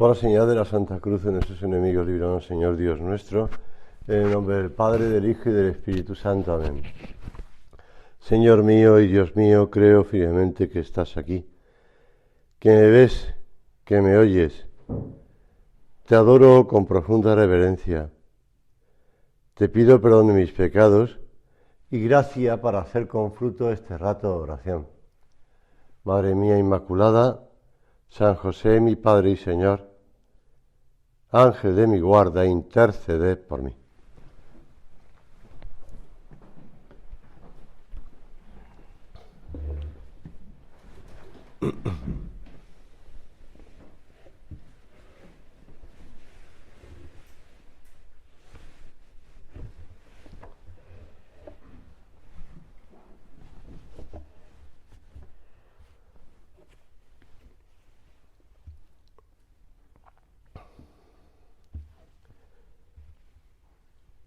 Por la señal de la Santa Cruz de nuestros enemigos, líbranos, Señor Dios nuestro, en el nombre del Padre, del Hijo y del Espíritu Santo. Amén. Señor mío y Dios mío, creo firmemente que estás aquí, que me ves, que me oyes. Te adoro con profunda reverencia. Te pido perdón de mis pecados y gracia para hacer con fruto este rato de oración. Madre mía Inmaculada, San José, mi Padre y Señor, Ángel de mi guarda, interceded por mí.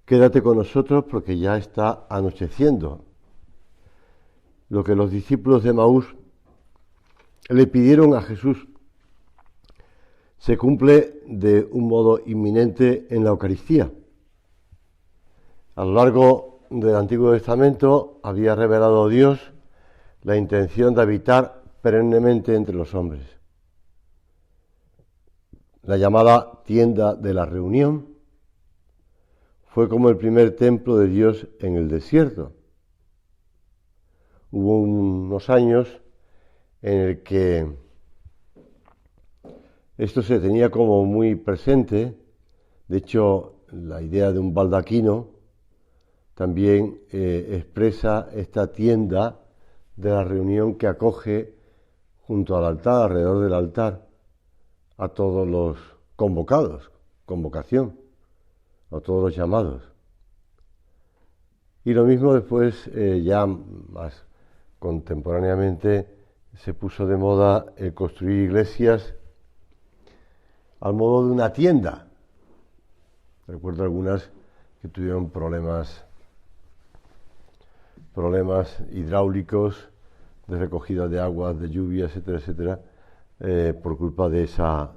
Quédate con nosotros porque ya está anocheciendo. Lo que los discípulos de Emaús le pidieron a Jesús se cumple de un modo inminente en la Eucaristía. A lo largo del Antiguo Testamento había revelado Dios la intención de habitar perennemente entre los hombres. La llamada tienda de la reunión fue como el primer templo de Dios en el desierto. Hubo unos años en el que esto se tenía como muy presente. De hecho, la idea de un baldaquino también expresa esta tienda de la reunión que acoge junto al altar, alrededor del altar, a todos los convocados, convocación, a todos los llamados. Y lo mismo después, ya más contemporáneamente, se puso de moda el construir iglesias al modo de una tienda. Recuerdo algunas que tuvieron problemas hidráulicos, de recogida de aguas, de lluvia, etcétera, etcétera, por culpa de esa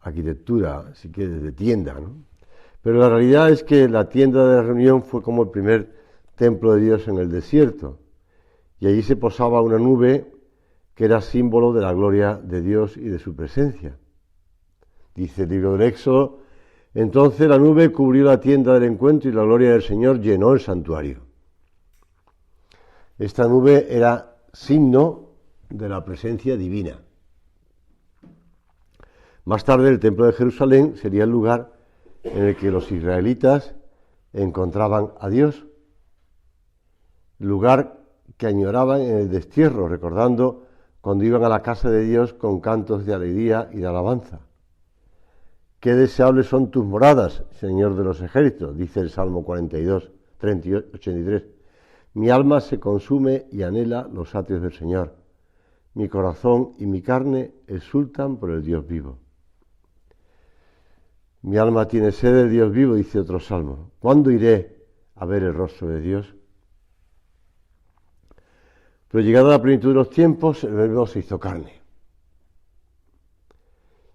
arquitectura, si quieres, de tienda, ¿no? Pero la realidad es que la tienda de la reunión fue como el primer templo de Dios en el desierto, y allí se posaba una nube que era símbolo de la gloria de Dios y de su presencia. Dice el libro del Éxodo: entonces la nube cubrió la tienda del encuentro y la gloria del Señor llenó el santuario. Esta nube era signo de la presencia divina. Más tarde el templo de Jerusalén sería el lugar en el que los israelitas encontraban a Dios, lugar que añoraban en el destierro, recordando cuando iban a la casa de Dios con cantos de alegría y de alabanza. Qué deseables son tus moradas, Señor de los ejércitos, dice el Salmo 42, 83. Mi alma se consume y anhela los atrios del Señor. Mi corazón y mi carne exultan por el Dios vivo. Mi alma tiene sed del Dios vivo, dice otro salmo. ¿Cuándo iré a ver el rostro de Dios? Pero llegada la plenitud de los tiempos, el Verbo se hizo carne.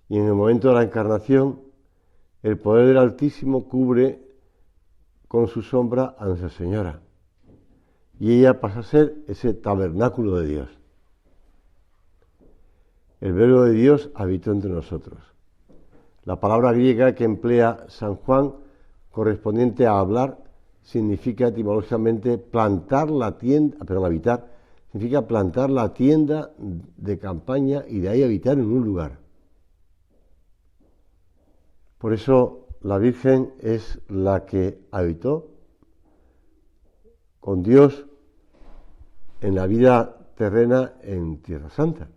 Y en el momento de la encarnación, el poder del Altísimo cubre con su sombra a Nuestra Señora. Y ella pasa a ser ese tabernáculo de Dios. El Verbo de Dios habitó entre nosotros. La palabra griega que emplea San Juan, correspondiente a hablar, significa etimológicamente habitar, significa plantar la tienda de campaña y de ahí habitar en un lugar. Por eso la Virgen es la que habitó con Dios en la vida terrena en Tierra Santa.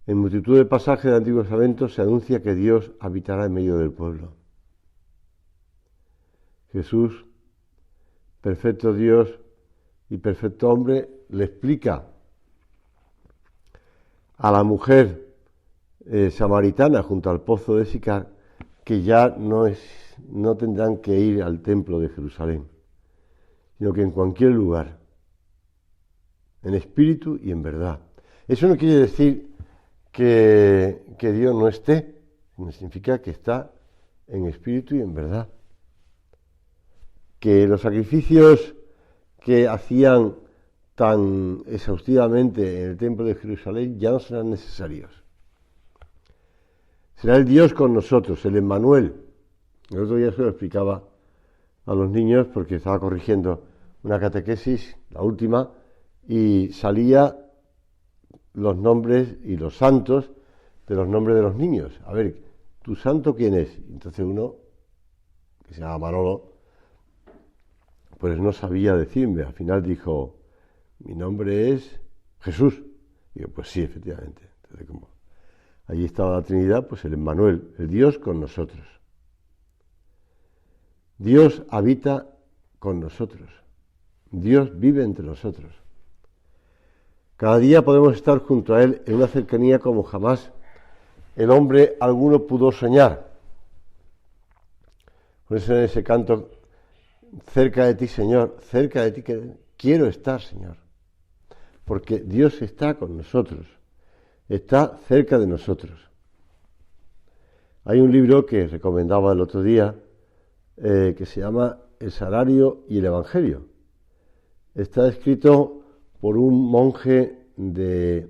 En multitud de pasajes del Antiguo Testamento se anuncia que Dios habitará en medio del pueblo. Jesús, perfecto Dios y perfecto hombre, le explica a la mujer samaritana junto al pozo de Sicar que ya no tendrán que ir al templo de Jerusalén, sino que en cualquier lugar, en espíritu y en verdad. Eso no quiere decir que Dios no esté, sino significa que está en espíritu y en verdad. Que los sacrificios que hacían tan exhaustivamente en el templo de Jerusalén ya no serán necesarios. Será el Dios con nosotros, el Emmanuel. El otro día se lo explicaba a los niños porque estaba corrigiendo una catequesis, la última, y salía los nombres y los santos de los nombres de los niños. A ver, ¿tu santo quién es? Entonces uno, que se llama Manolo, pues no sabía decirme. Al final dijo, mi nombre es Jesús. Y digo, pues sí, efectivamente. Entonces, como allí estaba la Trinidad, pues el Emmanuel, el Dios con nosotros. Dios habita con nosotros. Dios vive entre nosotros. Cada día podemos estar junto a Él en una cercanía como jamás el hombre alguno pudo soñar. Por eso en ese canto, cerca de ti, Señor, cerca de ti que quiero estar, Señor. Porque Dios está con nosotros, está cerca de nosotros. Hay un libro que recomendaba el otro día que se llama El salario y el Evangelio. Está escrito por un monje de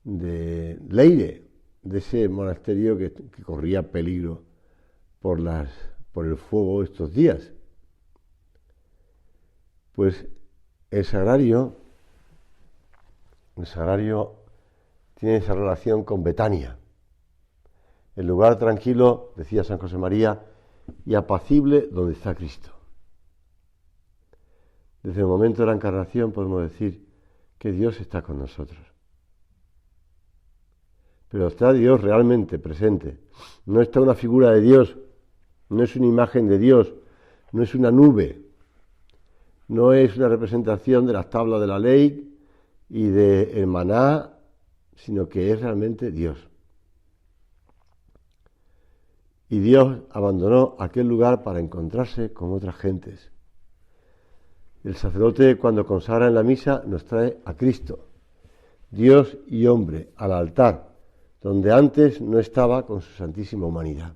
Leire, de ese monasterio que corría peligro por el fuego estos días. Pues el sagrario tiene esa relación con Betania, el lugar tranquilo, decía San José María, y apacible donde está Cristo. Desde el momento de la encarnación podemos decir que Dios está con nosotros. Pero está Dios realmente presente. No está una figura de Dios, no es una imagen de Dios, no es una nube, no es una representación de las tablas de la ley y del maná, sino que es realmente Dios. Y Dios abandonó aquel lugar para encontrarse con otras gentes. El sacerdote, cuando consagra en la misa, nos trae a Cristo, Dios y hombre, al altar, donde antes no estaba con su santísima humanidad.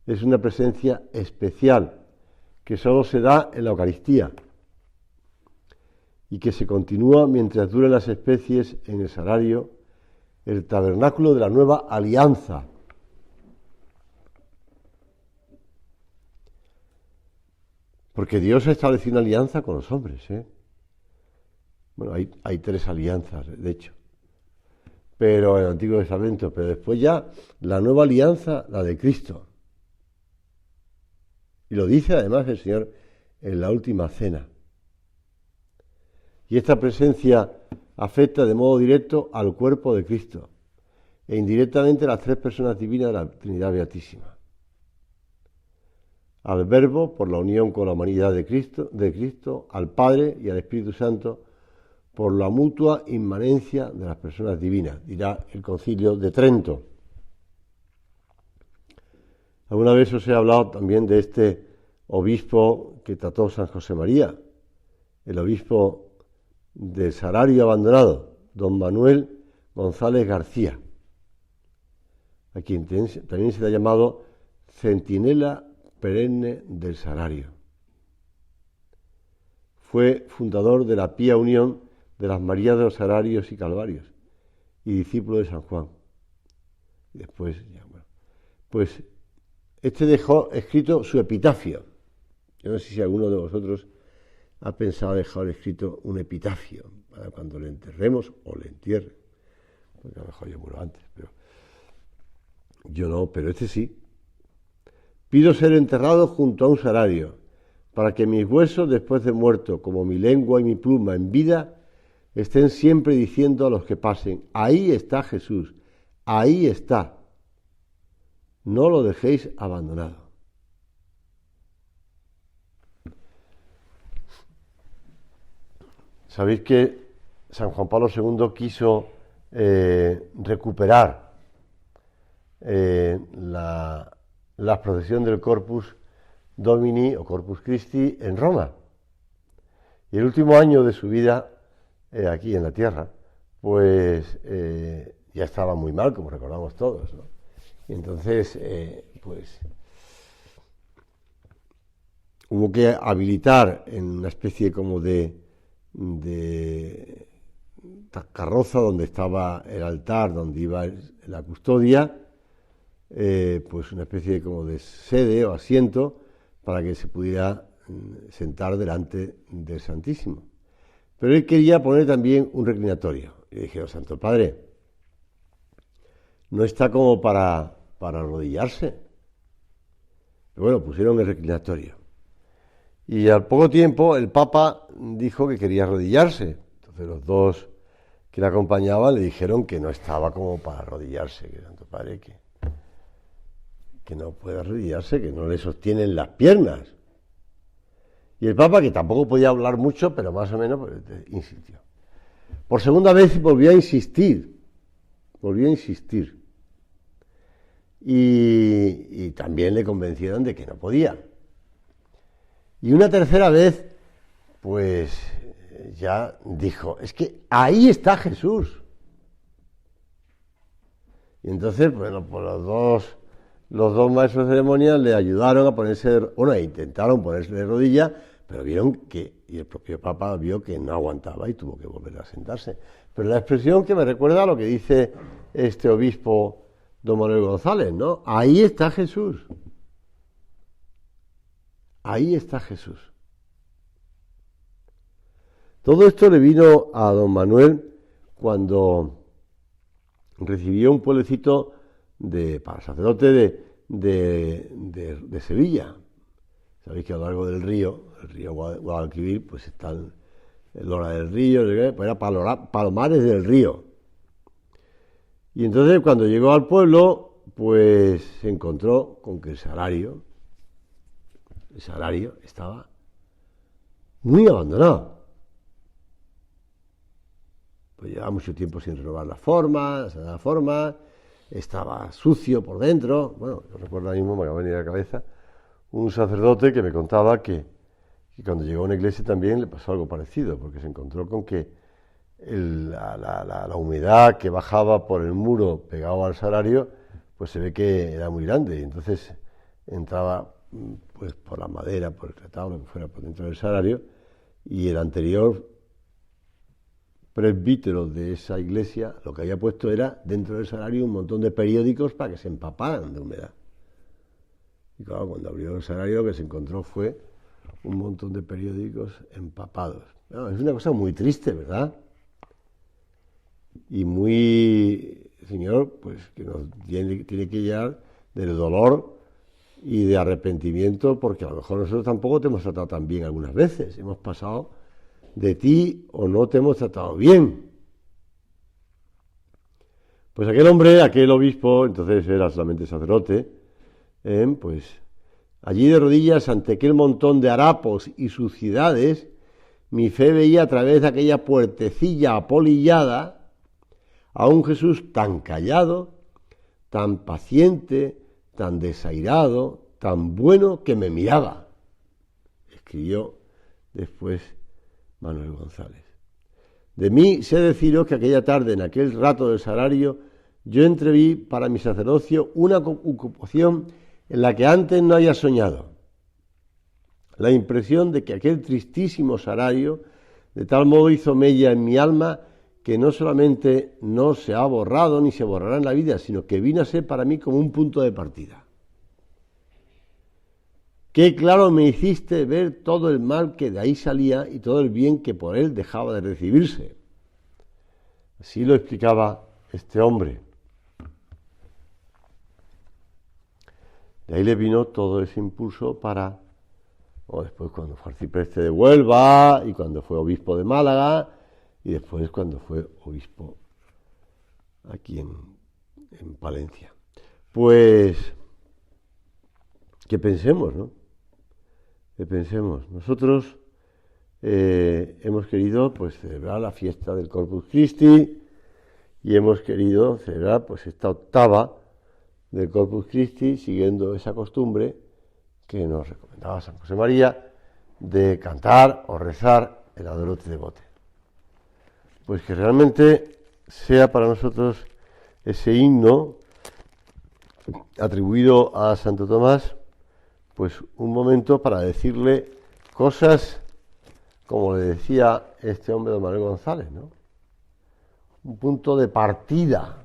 Es una presencia especial que solo se da en la Eucaristía y que se continúa mientras duren las especies en el sagrario, el tabernáculo de la nueva alianza. Porque Dios ha establecido una alianza con los hombres, ¿eh? Bueno, hay 3 alianzas, de hecho, pero en el Antiguo Testamento, pero después ya la nueva alianza, la de Cristo. Y lo dice además el Señor en la última cena. Y esta presencia afecta de modo directo al cuerpo de Cristo e indirectamente a las 3 personas divinas de la Trinidad Beatísima. Al Verbo por la unión con la humanidad de Cristo, al Padre y al Espíritu Santo por la mutua inmanencia de las personas divinas, dirá el Concilio de Trento. Alguna vez os he hablado también de este obispo que trató San José María, el obispo del Sagrario abandonado, don Manuel González García, a quien también se le ha llamado centinela perenne del Sagrario. Fue fundador de la Pía Unión de las Marías de los Sagrarios y Calvarios y discípulo de San Juan. Y después, pues este dejó escrito su epitafio. Yo no sé si alguno de vosotros ha pensado dejar escrito un epitafio para cuando le enterremos o le entierren. Porque a lo mejor yo muero antes, pero yo no, pero este sí. Pido ser enterrado junto a un sagrario, para que mis huesos, después de muerto, como mi lengua y mi pluma en vida, estén siempre diciendo a los que pasen, ahí está Jesús, ahí está. No lo dejéis abandonado. Sabéis que San Juan Pablo II quiso recuperar la procesión del Corpus Domini o Corpus Christi en Roma. Y el último año de su vida aquí en la tierra, pues ya estaba muy mal, como recordamos todos, ¿no? Y entonces, pues hubo que habilitar en una especie como de carroza donde estaba el altar, donde iba la custodia, pues una especie como de sede o asiento para que se pudiera sentar delante del Santísimo. Pero él quería poner también un reclinatorio. Y dije, Santo Padre, no está como para arrodillarse. Pero bueno, pusieron el reclinatorio. Y al poco tiempo el Papa dijo que quería arrodillarse. Entonces los dos que le acompañaban le dijeron que no estaba como para arrodillarse, que Santo Padre, que no puede arrodillarse, que no le sostienen las piernas. Y el Papa, que tampoco podía hablar mucho, pero más o menos, pues, insistió. Por segunda vez volvió a insistir. Y también le convencieron de que no podía. Y una tercera vez, pues ya dijo, es que ahí está Jesús. Y entonces, bueno, pues los dos maestros de ceremonias le ayudaron a ponerse, intentaron ponerse de rodillas, pero vieron y el propio Papa vio que no aguantaba y tuvo que volver a sentarse. Pero la expresión que me recuerda a lo que dice este obispo don Manuel González, ¿no? Ahí está Jesús. Ahí está Jesús. Todo esto le vino a don Manuel cuando recibió un pueblecito para sacerdote de Sevilla. Sabéis que a lo largo del río, el río Guadalquivir, pues está el Lora del Río, pues era Palomares del Río. Y entonces cuando llegó al pueblo, pues se encontró con que el salario estaba muy abandonado. Pues llevaba mucho tiempo sin renovar la forma, estaba sucio por dentro. Bueno, yo recuerdo ahora mismo, me acaba de venir a la cabeza, un sacerdote que me contaba que cuando llegó a una iglesia también le pasó algo parecido, porque se encontró con que la humedad que bajaba por el muro pegado al salario, pues se ve que era muy grande, y entonces entraba pues por la madera, por el retablo, que fuera por dentro del salario, y el anterior presbítero de esa iglesia lo que había puesto era dentro del salario un montón de periódicos para que se empaparan de humedad. Y claro, cuando abrió el salario lo que se encontró fue un montón de periódicos empapados. No, es una cosa muy triste, ¿verdad? Y muy, Señor, pues que nos tiene que llevar del dolor y de arrepentimiento, porque a lo mejor nosotros tampoco te hemos tratado tan bien algunas veces. Hemos pasado de ti o no te hemos tratado bien. Pues aquel obispo, entonces era solamente sacerdote, pues allí de rodillas ante aquel montón de harapos y suciedades, mi fe veía a través de aquella puertecilla apolillada a un Jesús tan callado, tan paciente, tan desairado, tan bueno que me miraba. Escribió después Manuel González. De mí sé deciros que aquella tarde, en aquel rato del salario, yo entreví para mi sacerdocio una ocupación en la que antes no había soñado. La impresión de que aquel tristísimo salario de tal modo hizo mella en mi alma que no solamente no se ha borrado ni se borrará en la vida, sino que vino a ser para mí como un punto de partida. Qué claro me hiciste ver todo el mal que de ahí salía y todo el bien que por él dejaba de recibirse. Así lo explicaba este hombre. De ahí le vino todo ese impulso después cuando fue arcipreste de Huelva y cuando fue obispo de Málaga y después cuando fue obispo aquí en Palencia. Pues que pensemos, ¿no? Que pensemos. Nosotros hemos querido pues celebrar la fiesta del Corpus Christi y hemos querido celebrar pues esta octava del Corpus Christi siguiendo esa costumbre que nos recomendaba San José María de cantar o rezar el Adoro te devote. Pues que realmente sea para nosotros ese himno atribuido a Santo Tomás, pues un momento para decirle cosas como le decía este hombre don Manuel González, ¿no? Un punto de partida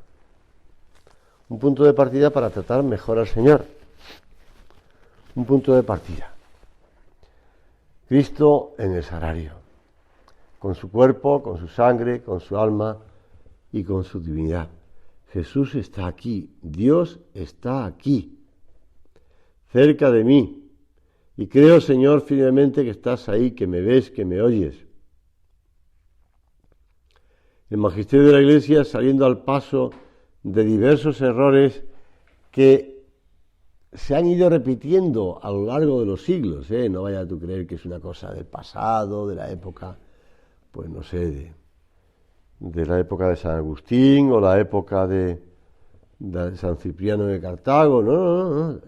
para tratar mejor al Señor, un punto de partida. Cristo en el sagrario, con su cuerpo, con su sangre, con su alma y con su divinidad. Jesús está aquí, Dios está aquí, cerca de mí. Y creo, Señor, firmemente que estás ahí, que me ves, que me oyes. El magisterio de la Iglesia, saliendo al paso de diversos errores que se han ido repitiendo a lo largo de los siglos, no vayas tú a creer que es una cosa del pasado, de la época, pues no sé, de la época de San Agustín o la época de San Cipriano de Cartago, no,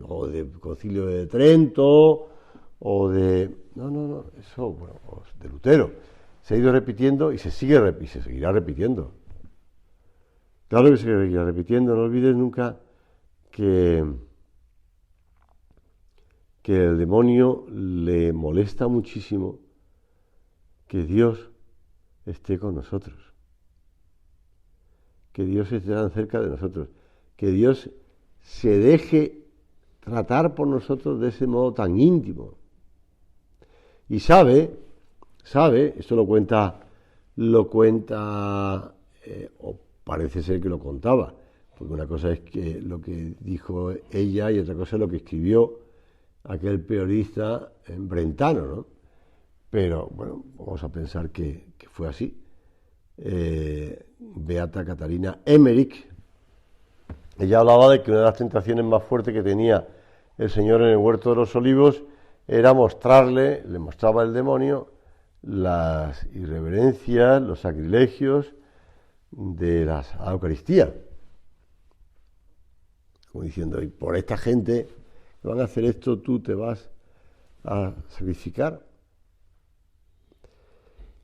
o del Concilio de Trento, o de, eso, bueno, de Lutero, se ha ido repitiendo y se seguirá repitiendo. Claro que se seguirá repitiendo, no olvides nunca que el demonio le molesta muchísimo que Dios esté con nosotros, que Dios esté tan cerca de nosotros, que Dios se deje tratar por nosotros de ese modo tan íntimo. Y sabe, esto lo cuenta, o parece ser que lo contaba, porque una cosa es que lo que dijo ella y otra cosa es lo que escribió aquel periodista brentano, ¿no? Pero bueno, vamos a pensar que fue así. Beata Catalina Emmerich, ella hablaba de que una de las tentaciones más fuertes que tenía el Señor en el huerto de los olivos era le mostraba el demonio las irreverencias, los sacrilegios de la Eucaristía, como diciendo, y por esta gente que van a hacer esto, tú te vas a sacrificar.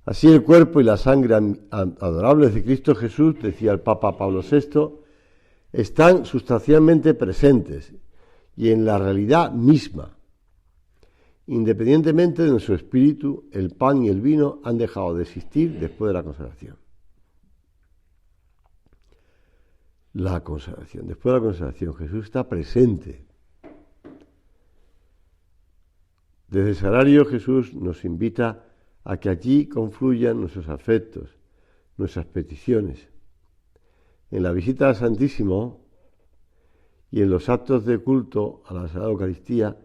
Así el cuerpo y la sangre adorables de Cristo Jesús, decía el Papa Pablo VI, están sustancialmente presentes y en la realidad misma. Independientemente de nuestro espíritu, el pan y el vino han dejado de existir después de la consagración. Después de la consagración, Jesús está presente. Desde el sagrario Jesús nos invita a que allí confluyan nuestros afectos, nuestras peticiones. En la visita al Santísimo y en los actos de culto a la Sagrada Eucaristía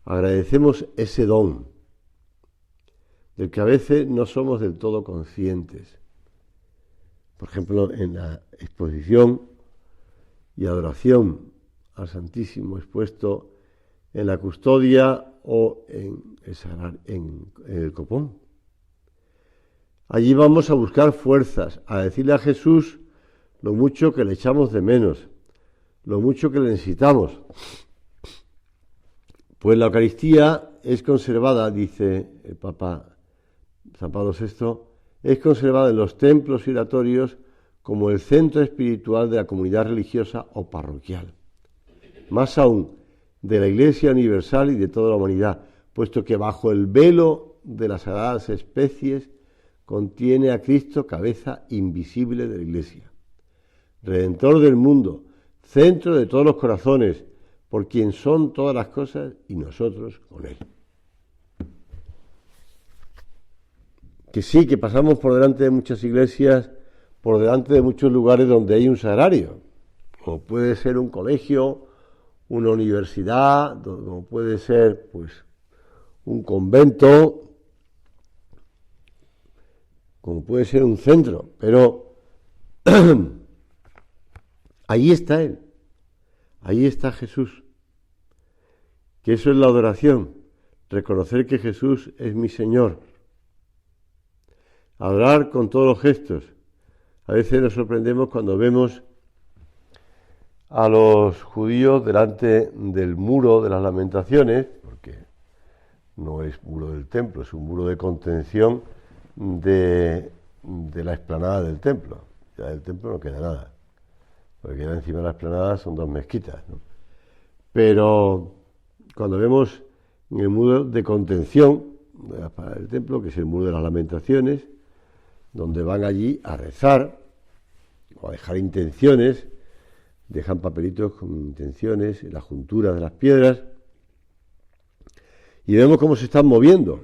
agradecemos ese don, del que a veces no somos del todo conscientes. Por ejemplo, en la exposición y adoración al Santísimo expuesto en la custodia o en el copón. Allí vamos a buscar fuerzas, a decirle a Jesús lo mucho que le echamos de menos, lo mucho que le necesitamos. Pues la Eucaristía es conservada, dice el Papa San Pablo VI, es conservada en los templos y oratorios como el centro espiritual de la comunidad religiosa o parroquial. Más aún, de la Iglesia universal y de toda la humanidad, puesto que bajo el velo de las sagradas especies contiene a Cristo, cabeza invisible de la Iglesia, Redentor del mundo, centro de todos los corazones, por quien son todas las cosas y nosotros con Él. Que sí, que pasamos por delante de muchas iglesias, por delante de muchos lugares donde hay un sagrario, como puede ser un colegio, una universidad, como puede ser pues un convento, como puede ser un centro, pero ahí está Él, ahí está Jesús, que eso es la adoración, reconocer que Jesús es mi Señor, adorar con todos los gestos. A veces nos sorprendemos cuando vemos a los judíos delante del muro de las lamentaciones, porque no es muro del templo, es un muro de contención de la explanada del templo. Ya del templo no queda nada. Lo que queda encima de la explanada son 2 mezquitas, ¿no? Pero cuando vemos en el muro de contención para el templo, que es el muro de las lamentaciones, donde van allí a rezar o a dejar intenciones, dejan papelitos con intenciones en las junturas de las piedras, y vemos cómo se están moviendo,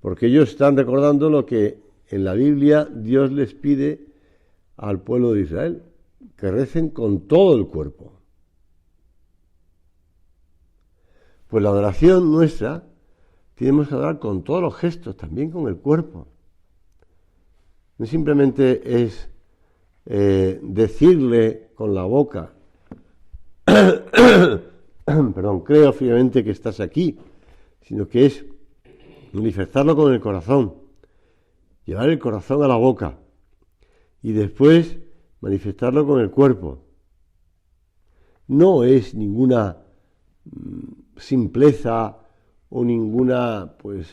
porque ellos están recordando lo que en la Biblia Dios les pide al pueblo de Israel, que recen con todo el cuerpo. Pues la adoración nuestra tenemos que adorar con todos los gestos, también con el cuerpo. No simplemente es decirle con la boca, perdón, creo firmemente que estás aquí, sino que es manifestarlo con el corazón, llevar el corazón a la boca y después manifestarlo con el cuerpo. No es ninguna simpleza o ninguna, pues,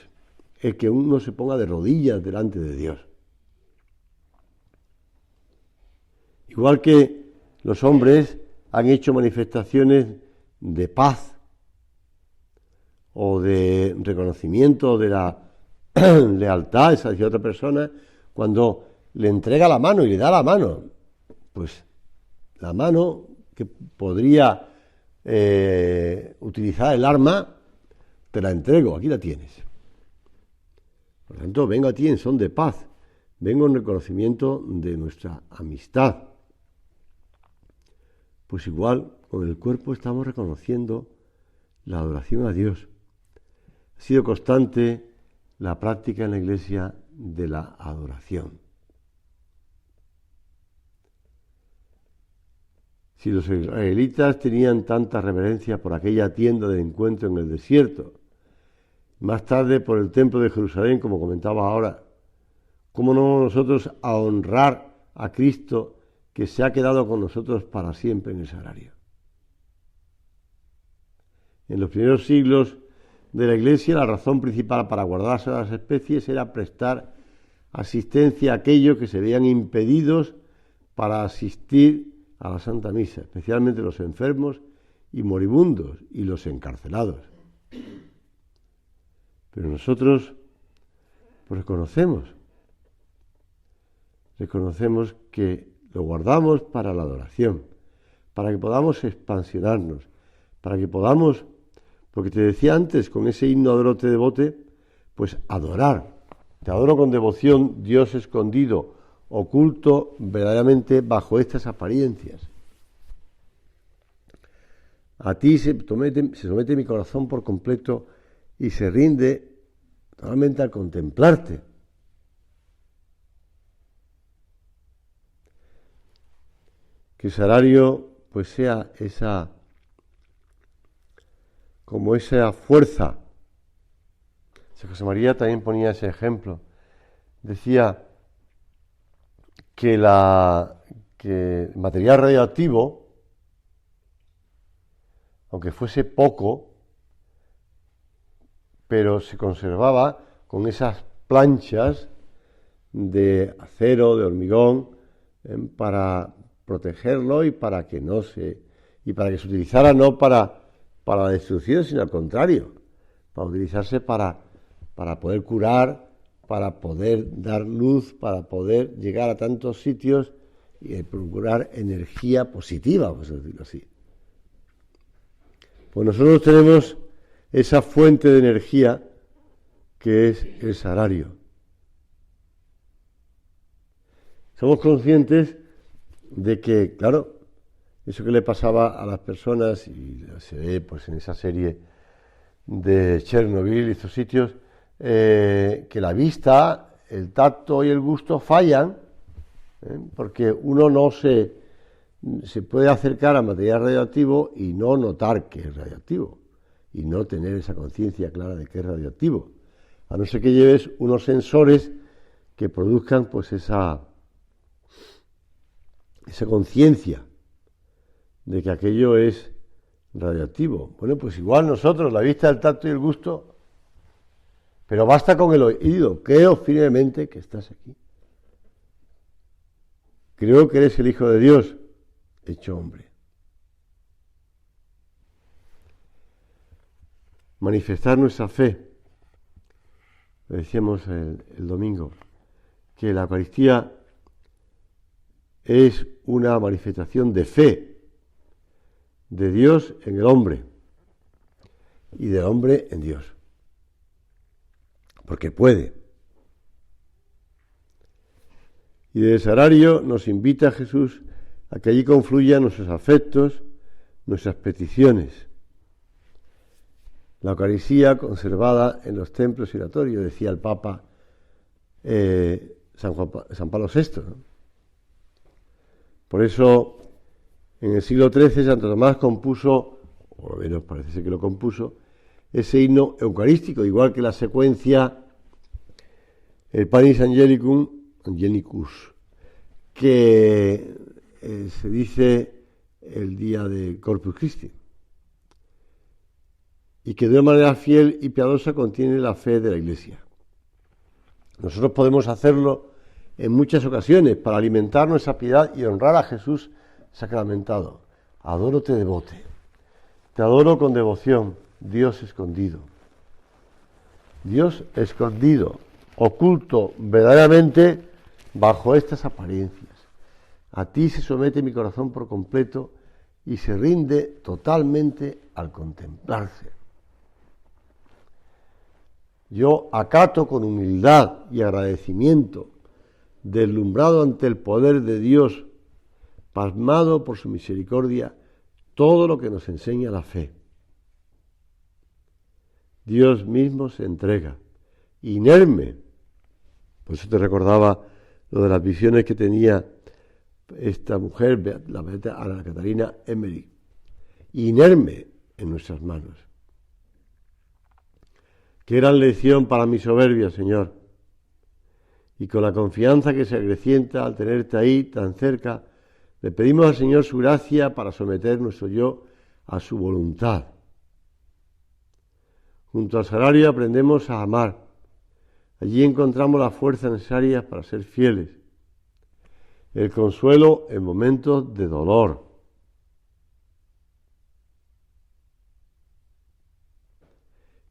el que uno se ponga de rodillas delante de Dios. Igual que los hombres han hecho manifestaciones de paz o de reconocimiento de la lealtad hacia otra persona, cuando le entrega la mano y le da la mano, pues la mano que podría utilizar el arma, te la entrego, aquí la tienes. Por lo tanto, vengo a ti en son de paz, vengo en reconocimiento de nuestra amistad. Pues igual, con el cuerpo estamos reconociendo la adoración a Dios. Ha sido constante la práctica en la Iglesia de la adoración. Si los israelitas tenían tanta reverencia por aquella tienda de encuentro en el desierto, más tarde por el templo de Jerusalén, como comentaba ahora, ¿cómo no nosotros a honrar a Cristo que se ha quedado con nosotros para siempre en el sagrario? En los primeros siglos de la Iglesia, la razón principal para guardarse las especies era prestar asistencia a aquellos que se veían impedidos para asistir a la Santa Misa, especialmente los enfermos y moribundos y los encarcelados. Pero nosotros pues reconocemos que lo guardamos para la adoración, para que podamos expansionarnos, para que podamos, porque te decía antes, con ese himno Adorote Devote, pues adorar. Te adoro con devoción, Dios escondido, oculto verdaderamente bajo estas apariencias. A ti se somete mi corazón por completo y se rinde totalmente al contemplarte. Que el sagrario pues sea esa fuerza. San José María también ponía ese ejemplo. Decía que el material radioactivo, aunque fuese poco, pero se conservaba con esas planchas de acero, de hormigón, para protegerlo y para que se utilizara no para la destrucción, sino al contrario, para utilizarse para poder curar, para poder dar luz, para poder llegar a tantos sitios y procurar energía positiva, vamos a decirlo así. Pues nosotros tenemos esa fuente de energía que es el sagrario. Somos conscientes de que, claro, eso que le pasaba a las personas, y se ve pues en esa serie de Chernobyl y estos sitios, que la vista, el tacto y el gusto fallan, porque uno no se puede acercar a material radioactivo y no notar que es radioactivo, y no tener esa conciencia clara de que es radioactivo, a no ser que lleves unos sensores que produzcan pues esa conciencia de que aquello es radioactivo. Bueno, pues igual nosotros, la vista, el tacto y el gusto, pero basta con el oído, creo firmemente que estás aquí. creo que eres el Hijo de Dios, hecho hombre. Manifestar nuestra fe. Lo decíamos el domingo, que la Eucaristía es una manifestación de fe de Dios en el hombre y del hombre en Dios. Porque puede. Y del sagrario nos invita Jesús a que allí confluyan nuestros afectos, nuestras peticiones. La Eucaristía conservada en los templos y oratorios, decía el Papa San Pablo VI, ¿no? Por eso, en el siglo XIII, Santo Tomás compuso, o al menos parece ser que lo compuso, ese himno eucarístico, igual que la secuencia, el Panis Angelicus, que se dice el día de Corpus Christi, y que de una manera fiel y piadosa contiene la fe de la Iglesia. Nosotros podemos hacerlo en muchas ocasiones para alimentar nuestra piedad y honrar a Jesús sacramentado. Adoro te devote. Te adoro con devoción, Dios escondido. Dios escondido, oculto verdaderamente bajo estas apariencias. A ti se somete mi corazón por completo y se rinde totalmente al contemplarse. Yo acato con humildad y agradecimiento, deslumbrado ante el poder de Dios, pasmado por su misericordia, todo lo que nos enseña la fe. Dios mismo se entrega, inerme. Por eso te recordaba lo de las visiones que tenía esta mujer, la beata Ana Catarina Emmerich, inerme en nuestras manos. Qué gran lección para mi soberbia, Señor. Y con la confianza que se acrecienta al tenerte ahí tan cerca, le pedimos al Señor su gracia para someter nuestro yo a su voluntad. Junto al sagrario aprendemos a amar. Allí encontramos las fuerzas necesarias para ser fieles. El consuelo en momentos de dolor.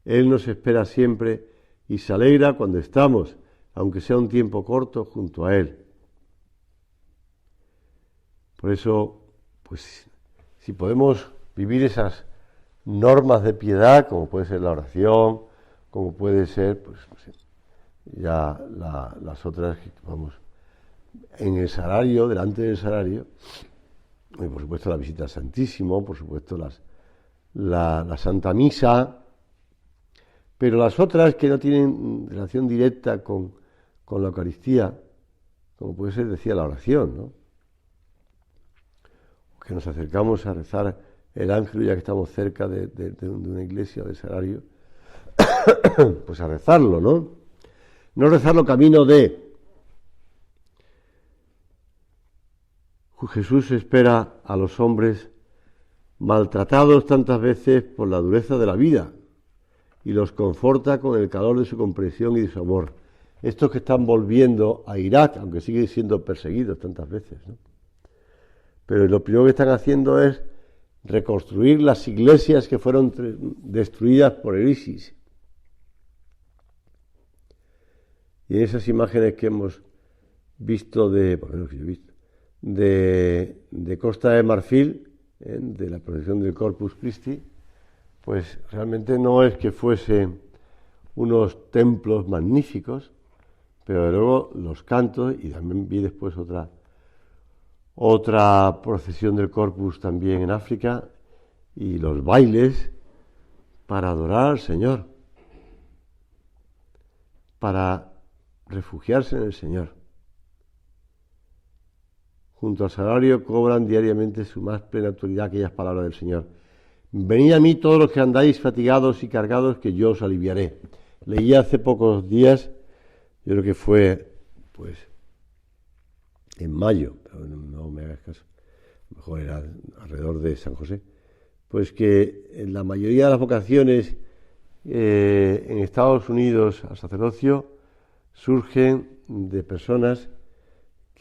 Él nos espera siempre y se alegra cuando estamos, aunque sea un tiempo corto, junto a Él. Por eso, pues, si podemos vivir esas normas de piedad, como puede ser la oración, como puede ser, pues, ya las otras, vamos, en el sagrario, delante del sagrario, y por supuesto la visita al Santísimo, por supuesto la Santa Misa, pero las otras que no tienen relación directa con la Eucaristía, como puede ser, decía, la oración, ¿no? Que nos acercamos a rezar el ángel ya que estamos cerca de una iglesia, del sagrario, pues a rezarlo, ¿no? No rezarlo camino de... Jesús espera a los hombres maltratados tantas veces por la dureza de la vida y los conforta con el calor de su comprensión y de su amor. Estos que están volviendo a Irak, aunque siguen siendo perseguidos tantas veces, ¿no? Pero lo primero que están haciendo es reconstruir las iglesias que fueron destruidas por el ISIS. Y en esas imágenes que hemos visto de Costa de Marfil, de la procesión del Corpus Christi, pues realmente no es que fuesen unos templos magníficos, pero de luego los cantos, y también vi después otra procesión del Corpus también en África, y los bailes para adorar al Señor, para refugiarse en el Señor. Junto al sagrario cobran diariamente su más plena autoridad aquellas palabras del Señor. Venid a mí todos los que andáis fatigados y cargados, que yo os aliviaré. Leí hace pocos días, yo creo que fue, pues, en mayo, pero no me hagas caso, a lo mejor era alrededor de San José, pues que en la mayoría de las vocaciones en Estados Unidos al sacerdocio surgen de personas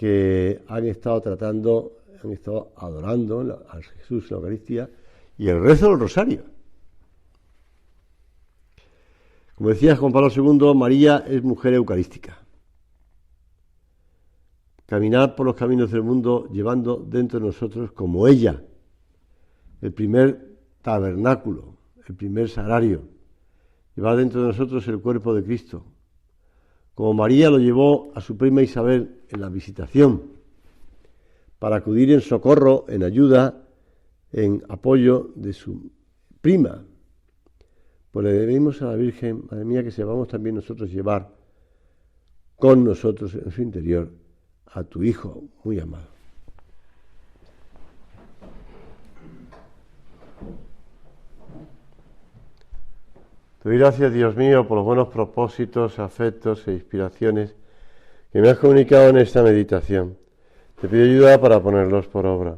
que han estado adorando a Jesús en la Eucaristía y el rezo del rosario. Como decía Juan Pablo II, María es mujer eucarística. Caminar por los caminos del mundo llevando dentro de nosotros, como ella, el primer tabernáculo, el primer sagrario, llevar dentro de nosotros el cuerpo de Cristo, como María lo llevó a su prima Isabel en la visitación, para acudir en socorro, en ayuda, en apoyo de su prima. Pues le debemos a la Virgen, Madre mía, que sepamos también nosotros llevar con nosotros en su interior a tu Hijo muy amado. Te doy gracias, Dios mío, por los buenos propósitos, afectos e inspiraciones que me has comunicado en esta meditación. Te pido ayuda para ponerlos por obra.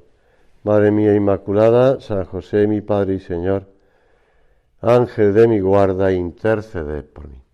Madre mía Inmaculada, San José, mi Padre y Señor, Ángel de mi guarda, intercede por mí.